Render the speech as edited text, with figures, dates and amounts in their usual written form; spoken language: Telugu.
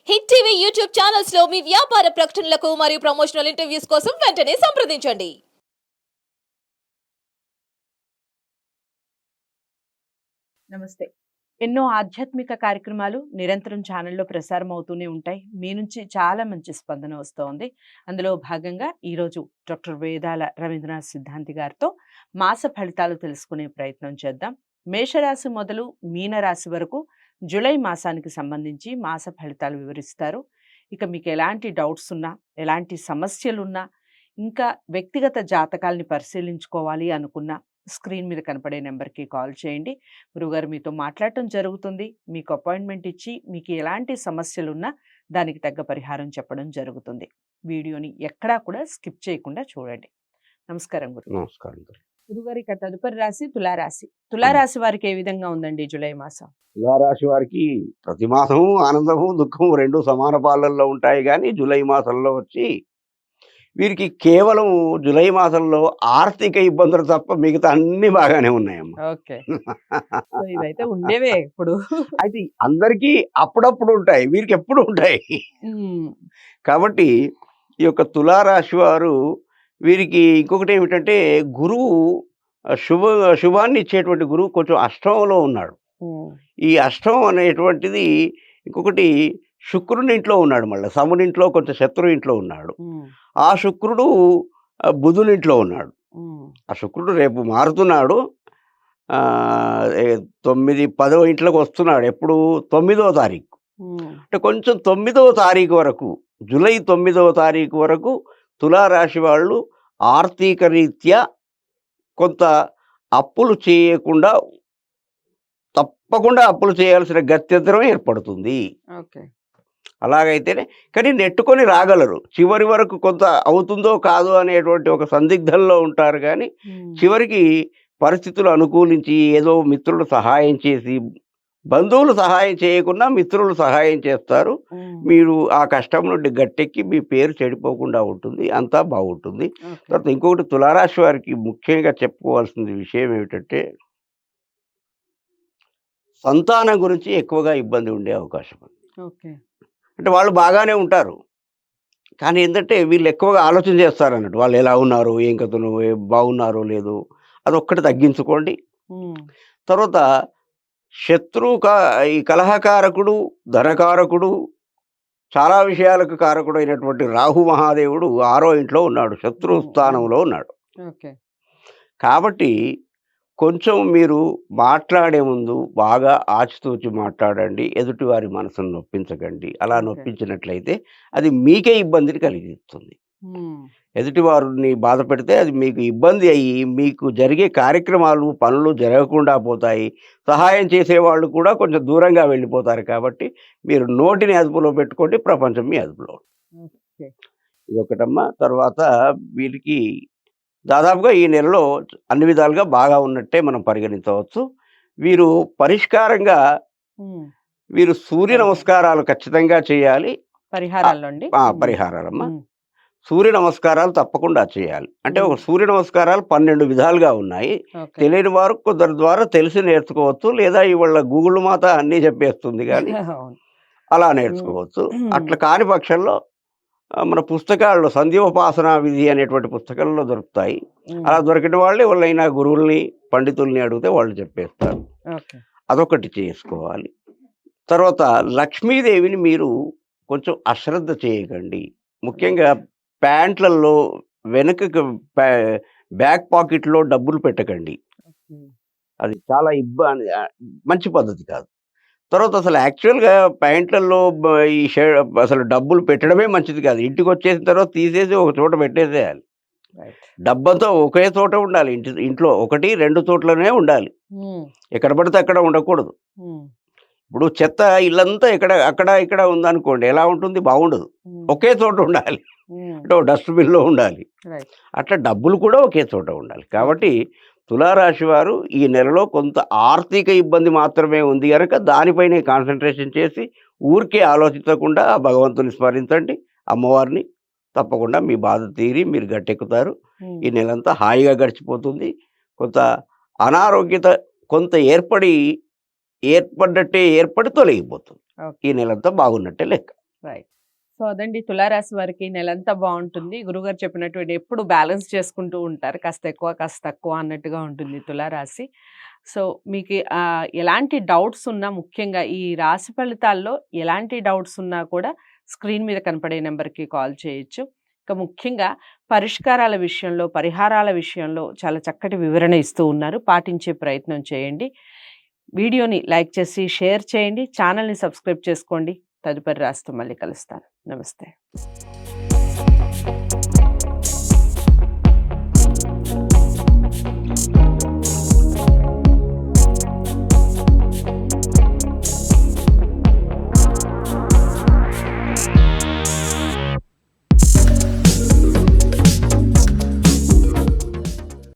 హిట్ టీవీ యూట్యూబ్ ఛానల్స్ లో మీ వ్యాపార ప్రకటనలకు మరియు ప్రమోషనల్ ఇంటర్వ్యూస్ కోసం వెంటనే సంప్రదించండి. నమస్తే. ఎన్నో ఆధ్యాత్మిక కార్యక్రమాలు నిరంతరం ఛానల్లో ప్రసారం అవుతూనే ఉంటాయి. మీ నుంచి చాలా మంచి స్పందన వస్తోంది. అందులో భాగంగా ఈరోజు డాక్టర్ వేదాల రవీంద్రనాథ్ సిద్ధాంతి గారితో మాస ఫలితాలు తెలుసుకునే ప్రయత్నం చేద్దాం. మేషరాశి మొదలు మీనరాశి వరకు జూలై మాసానికి సంబంధించి మాస ఫలితాలు వివరిస్తారు. ఇక మీకు ఎలాంటి డౌట్స్ ఉన్నా, ఎలాంటి సమస్యలున్నా, ఇంకా వ్యక్తిగత జాతకాల్ని పరిశీలించుకోవాలి అనుకున్నా స్క్రీన్ మీద కనపడే నెంబర్కి కాల్ చేయండి. గురుగారు మీతో మాట్లాడటం జరుగుతుంది. మీకు అపాయింట్మెంట్ ఇచ్చి మీకు ఎలాంటి సమస్యలున్నా దానికి తగ్గ పరిహారం చెప్పడం జరుగుతుంది. వీడియోని ఎక్కడా కూడా స్కిప్ చేయకుండా చూడండి. నమస్కారం గురు. నమస్కారం. గురుగారు, ఇక తదుపరి రాశి తులారాశి. తులారాశి వారికి ఏ విధంగా ఉందండి జూలై మాసం? తులారాశి వారికి ప్రతి మాసము ఆనందము దుఃఖము రెండు సమాన పాలల్లో ఉంటాయి. కానీ జూలై మాసంలో వచ్చి వీరికి కేవలం జూలై మాసంలో ఆర్థిక ఇబ్బందులు తప్ప మిగతా అన్ని బాగానే ఉన్నాయమ్మా. ఓకే. సో ఇవైతే ఉండేవే ఇప్పుడు. అయితే అందరికీ అప్పుడప్పుడు ఉంటాయి, వీరికి ఎప్పుడు ఉంటాయి. కాబట్టి ఈ యొక్క తులారాశి వారు వీరికి ఇంకొకటి ఏమిటంటే గురువు శుభాన్ని ఇచ్చేటువంటి గురువు కొంచెం అష్టమంలో ఉన్నాడు. ఈ అష్టమం అనేటువంటిది ఇంకొకటి శుక్రుని ఇంట్లో ఉన్నాడు, మళ్ళీ సముని ఇంట్లో కొంచెం శత్రు ఇంట్లో ఉన్నాడు. ఆ శుక్రుడు బుధుని ఇంట్లో ఉన్నాడు. ఆ శుక్రుడు రేపు మారుతున్నాడు, 9, 10వ ఇంట్లోకి వస్తున్నాడు. ఎప్పుడు? 9వ తారీఖు. అంటే కొంచెం 9వ తారీఖు వరకు, జూలై 9వ తారీఖు వరకు తులారాశి వాళ్ళు ఆర్థిక రీత్యా కొంత అప్పులు చేయకుండా, తప్పకుండా అప్పులు చేయాల్సిన గత్యంతరం ఏర్పడుతుంది. ఓకే. అలాగైతేనే కానీ నెట్టుకొని రాగలరు. చివరి వరకు కొంత అవుతుందో కాదో అనేటువంటి ఒక సందిగ్ధంలో ఉంటారు. కానీ చివరికి పరిస్థితులు అనుకూలించి ఏదో మిత్రులు సహాయం చేసి, బంధువులు సహాయం చేయకుండా మిత్రులు సహాయం చేస్తారు. మీరు ఆ కష్టం నుండి గట్టెక్కి మీ పేరు చెడిపోకుండా ఉంటుంది, అంతా బాగుంటుంది. తర్వాత ఇంకొకటి తులారాశి వారికి ముఖ్యంగా చెప్పుకోవాల్సిన విషయం ఏమిటంటే సంతానం గురించి ఎక్కువగా ఇబ్బంది ఉండే అవకాశం ఉంది. ఓకే. అంటే వాళ్ళు బాగానే ఉంటారు, కానీ ఏంటంటే వీళ్ళు ఎక్కువగా ఆలోచన చేస్తారు అన్నట్టు. వాళ్ళు ఎలా ఉన్నారు, ఏం కథను, బాగున్నారో లేదు, అదొక్కటి తగ్గించుకోండి. తర్వాత ఈ కలహకారకుడు, ధనకారకుడు, చాలా విషయాలకు కారకుడు అయినటువంటి రాహు మహాదేవుడు 6వ ఇంట్లో ఉన్నాడు, శత్రు స్థానంలో ఉన్నాడు. ఓకే. కాబట్టి కొంచెం మీరు మాట్లాడే ముందు బాగా ఆచితూచి మాట్లాడండి. ఎదుటివారి మనసును నొప్పించకండి. అలా నొప్పించినట్లయితే అది మీకే ఇబ్బందిని కలిగిస్తుంది. ఎదుటివారిని బాధ పెడితే అది మీకు ఇబ్బంది అయ్యి మీకు జరిగే కార్యక్రమాలు, పనులు జరగకుండా పోతాయి. సహాయం చేసేవాళ్ళు కూడా కొంచెం దూరంగా వెళ్ళిపోతారు. కాబట్టి మీరు నోటిని అదుపులో పెట్టుకోండి, ప్రపంచం మీ అదుపులో. ఇదొకటమ్మా. తర్వాత వీరికి దాదాపుగా ఈ నెలలో అన్ని విధాలుగా బాగా ఉన్నట్టే మనం పరిగణించవచ్చు. వీరు పరిష్కారంగా వీరు సూర్య నమస్కారాలు ఖచ్చితంగా చేయాలి. పరిహారాలమ్మా. సూర్య నమస్కారాలు తప్పకుండా చేయాలి. అంటే ఒక సూర్య నమస్కారాలు 12 విధాలుగా ఉన్నాయి. తెలియని వారు కొందరి ద్వారా తెలిసి నేర్చుకోవచ్చు, లేదా ఇవాళ గూగుల్ మాత అన్నీ చెప్పేస్తుంది, కానీ అలా నేర్చుకోవచ్చు. అట్లా కాని పక్షంలో మన పుస్తకాల్లో సంధ్యోపాసన విధి అనేటువంటి పుస్తకాల్లో దొరుకుతాయి. అలా దొరికిన వాళ్ళే వాళ్ళైనా గురువుల్ని, పండితుల్ని అడిగితే వాళ్ళు చెప్పేస్తారు. అదొకటి చేసుకోవాలి. తర్వాత లక్ష్మీదేవిని మీరు కొంచెం అశ్రద్ధ చేయకండి. ముఖ్యంగా ప్యాంట్లలో వెనుక బ్యాక్ పాకెట్లో డబ్బులు పెట్టకండి. అది చాలా ఇబ్బంది, మంచి పద్ధతి కాదు. తర్వాత అసలు యాక్చువల్గా ప్యాంట్లలో అసలు డబ్బులు పెట్టడమే మంచిది కాదు. ఇంటికి వచ్చేసిన తర్వాత తీసేసి ఒక చోట పెట్టేసేయాలి. డబ్బంతా ఒకే చోట ఉండాలి. ఇంట్లో 1, 2 చోట్లనే ఉండాలి, ఎక్కడ పడితే అక్కడ ఉండకూడదు. ఇప్పుడు చెత్త ఇల్లంతా అక్కడ ఇక్కడ ఉందనుకోండి, ఎలా ఉంటుంది? బాగుండదు. ఒకే చోట ఉండాలి, అంటే డస్ట్బిన్లో ఉండాలి. అట్లా డబ్బులు కూడా ఒకే చోట ఉండాలి. కాబట్టి తులారాశి వారు ఈ నెలలో కొంత ఆర్థిక ఇబ్బంది మాత్రమే ఉంది కనుక దానిపైనే కాన్సన్ట్రేషన్ చేసి ఊరికే ఆలోచించకుండా భగవంతుని స్మరించండి, అమ్మవారిని. తప్పకుండా మీ బాధ తీరి మీరు గట్టెక్కుతారు. ఈ నెలంతా హాయిగా గడిచిపోతుంది. కొంత అనారోగ్యత కొంత ఏర్పడి తొలగిపోతుంది. ఈ నెలంతా బాగున్నట్టే లెక్క. రైట్. సో అదండి, తులారాశి వారికి నెలంతా బాగుంటుంది. గురుగారు చెప్పినటువంటి ఎప్పుడు బ్యాలెన్స్ చేసుకుంటూ ఉంటారు, కాస్త ఎక్కువ కాస్త తక్కువ అన్నట్టుగా ఉంటుంది తులారాశి. సో మీకు ఎలాంటి డౌట్స్ ఉన్నా, ముఖ్యంగా ఈ రాశి ఫలితాల్లో ఎలాంటి డౌట్స్ ఉన్నా కూడా స్క్రీన్ మీద కనపడే నెంబర్కి కాల్ చేయొచ్చు. ఇంకా ముఖ్యంగా పరిష్కారాల విషయంలో, పరిహారాల విషయంలో చాలా చక్కటి వివరణ ఇస్తూ ఉన్నారు. పాటించే ప్రయత్నం చేయండి. వీడియోని లైక్ చేసి షేర్ చేయండి. ఛానల్ని సబ్స్క్రైబ్ చేసుకోండి. తదుపరి రాశితో మళ్ళీ కలుస్తాను. నమస్తే.